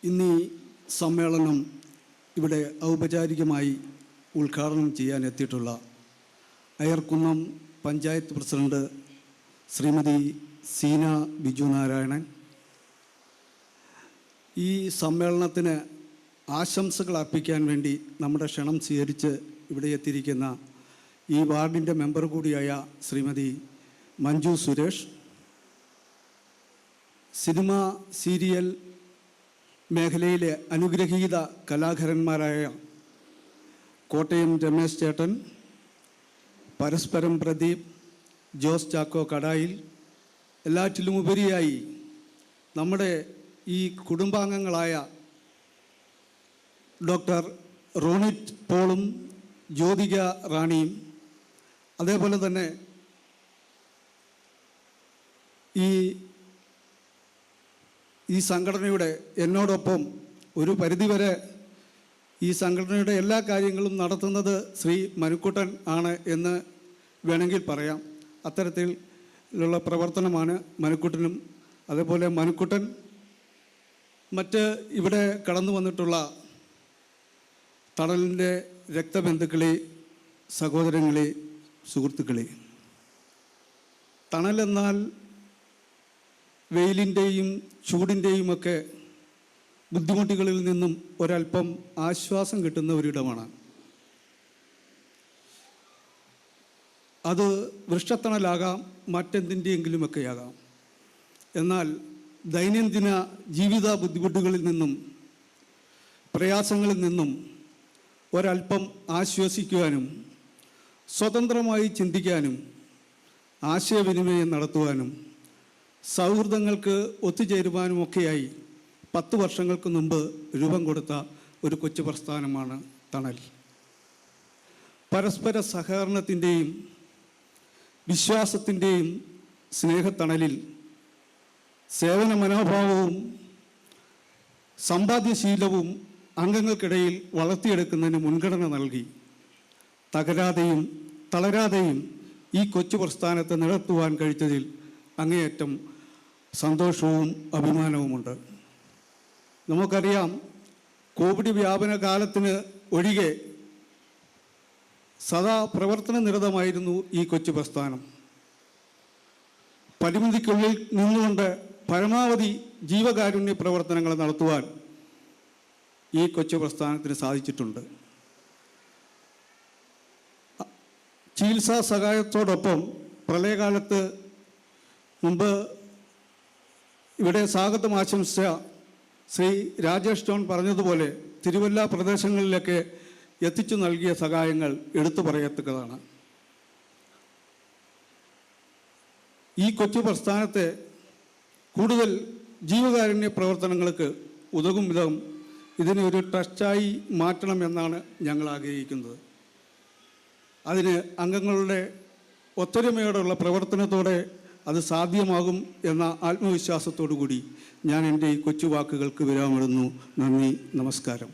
ഇന്ന് ഈ സമ്മേളനം ഇവിടെ ഔപചാരികമായി ഉദ്ഘാടനം ചെയ്യാൻ എത്തിയിട്ടുള്ള അയർക്കുന്നം പഞ്ചായത്ത് പ്രസിഡന്റ് ശ്രീമതി സീന ബിജു നാരായണൻ, ഈ സമ്മേളനത്തിന് ആശംസകൾ അർപ്പിക്കാൻ വേണ്ടി നമ്മുടെ ക്ഷണം സ്വീകരിച്ച് ഇവിടെ എത്തിയിരിക്കുന്ന ഈ വാർഡിൻ്റെ മെമ്പർ കൂടിയായ ശ്രീമതി മഞ്ജു സുരേഷ്, സിനിമ സീരിയൽ മേഖലയിലെ അനുഗ്രഹീത കലാകാരന്മാരായ കോട്ടയം രമേശ് ചേട്ടൻ, പരസ്പരം പ്രദീപ്, ജോസ് ചാക്കോ കടായിൽ, എല്ലാറ്റിലുമുപരിയായി നമ്മുടെ ഈ കുടുംബാംഗങ്ങളായ ഡോക്ടർ റോണിറ്റ് പോളും ജ്യോതിക റാണിയും, അതേപോലെ തന്നെ ഈ സംഘടനയുടെ എന്നോടൊപ്പം ഒരു പരിധിവരെ ഈ സംഘടനയുടെ എല്ലാ കാര്യങ്ങളും നടത്തുന്നത് ശ്രീ മനുക്കുട്ടൻ ആണ് എന്ന് വേണമെങ്കിൽ പറയാം. അത്തരത്തിലുള്ള പ്രവർത്തനമാണ് മനുക്കുട്ടനും. അതേപോലെ മനുക്കുട്ടൻ മറ്റ് ഇവിടെ കടന്നു വന്നിട്ടുള്ള തണലിൻ്റെ രക്തബന്ധുക്കളെ, സഹോദരങ്ങളെ, സുഹൃത്തുക്കളെ, തണലെന്നാൽ വെയിലിൻ്റെയും ചൂടിൻ്റെയുമൊക്കെ ബുദ്ധിമുട്ടുകളിൽ നിന്നും ഒരല്പം ആശ്വാസം കിട്ടുന്ന ഒരിടമാണ്. അത് വൃക്ഷത്തണലാകാം, മറ്റെന്തിൻ്റെയെങ്കിലുമൊക്കെയാകാം. എന്നാൽ ദൈനംദിന ജീവിത ബുദ്ധിമുട്ടുകളിൽ നിന്നും പ്രയാസങ്ങളിൽ നിന്നും ഒരല്പം ആശ്വസിക്കുവാനും സ്വതന്ത്രമായി ചിന്തിക്കാനും ആശയവിനിമയം നടത്തുവാനും സൗഹൃദങ്ങൾക്ക് ഒത്തുചേരുവാനുമൊക്കെയായി 10 വർഷങ്ങൾക്ക് മുമ്പ് രൂപം കൊടുത്ത ഒരു കൊച്ചു പ്രസ്ഥാനമാണ് തണൽ. പരസ്പര സഹകരണത്തിൻ്റെയും വിശ്വാസത്തിൻ്റെയും സ്നേഹത്തണലിൽ സേവന മനോഭാവവും സമ്പാദ്യശീലവും അംഗങ്ങൾക്കിടയിൽ വളർത്തിയെടുക്കുന്നതിന് മുൻഗണന നൽകി തകരാതെയും തളരാതെയും ഈ കൊച്ചു പ്രസ്ഥാനത്തെ നിലനിർത്തുവാൻ കഴിച്ചതിൽ അങ്ങേയറ്റം സന്തോഷവും അഭിമാനവുമുണ്ട്. നമുക്കറിയാം, കോവിഡ് വ്യാപന കാലത്തിന് ഒഴികെ സദാ പ്രവർത്തന നിരതമായിരുന്നു ഈ കൊച്ചു പ്രസ്ഥാനം. പരിമിതിക്കുള്ളിൽ നിന്നുകൊണ്ട് പരമാവധി ജീവകാരുണ്യ പ്രവർത്തനങ്ങൾ നടത്തുവാൻ ഈ കൊച്ചു പ്രസ്ഥാനത്തിന് സാധിച്ചിട്ടുണ്ട്. ചികിത്സാ സഹായത്തോടൊപ്പം പ്രളയകാലത്ത് മുമ്പ് ഇവിടെ സ്വാഗതം ആശംസിച്ച ശ്രീ രാജേഷ് ജോൺ പറഞ്ഞതുപോലെ തിരുവല്ല പ്രദേശങ്ങളിലൊക്കെ എത്തിച്ചു നൽകിയ സഹായങ്ങൾ എടുത്തു പറയത്തക്കതാണ്. ഈ കൊച്ചു പ്രസ്ഥാനത്തെ കൂടുതൽ ജീവകാരുണ്യ പ്രവർത്തനങ്ങൾക്ക് ഉതകും വിധം ഇതിനെ ഒരു ട്രസ്റ്റായി മാറ്റണമെന്നാണ് ഞങ്ങൾ ആഗ്രഹിക്കുന്നത്. അതിന് അംഗങ്ങളുടെ ഒത്തൊരുമയോടുള്ള പ്രവർത്തനത്തോടെ അത് സാധ്യമാകും എന്ന ആത്മവിശ്വാസത്തോടു കൂടി ഞാൻ എൻ്റെ ഈ കൊച്ചു വാക്കുകൾക്ക് വിരാമമിടുന്നു. നന്ദി, നമസ്കാരം.